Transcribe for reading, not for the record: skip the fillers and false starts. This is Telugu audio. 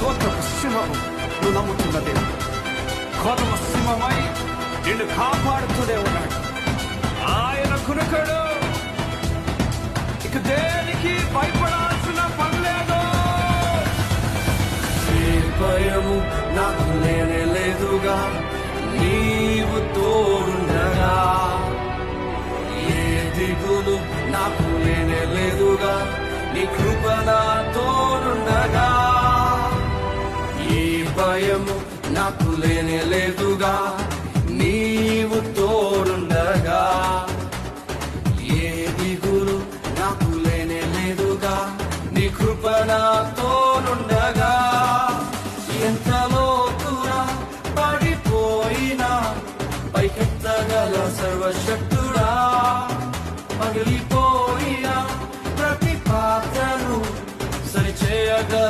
స్తోత్రపు సింహము నువ్వు నమ్ముతున్న దేవుడు కొదమ సింహమై నిన్ను కాపాడుతూనే ఉన్నాడు. ఆయన కునకడు, ఇక దేనికి భయపడాల్సిన పనిలేదు. ఏ భయము నాకు లేనే లేదుగా, నీవు తోడుండగా. ఏ దిగులు నాకు లేనే లేదుగా, నీ కృప నా తోడుండగా. ఏ భయము నాకు లేనే లేదుగా, నీవు తోడుండగా. ఏ దిగులు నాకు లేనే లేదుగా, నీ కృప నా తోడుండగా. ఎంత లోతురా పడిపోయినా పైకెత్తగల సర్వశక్తి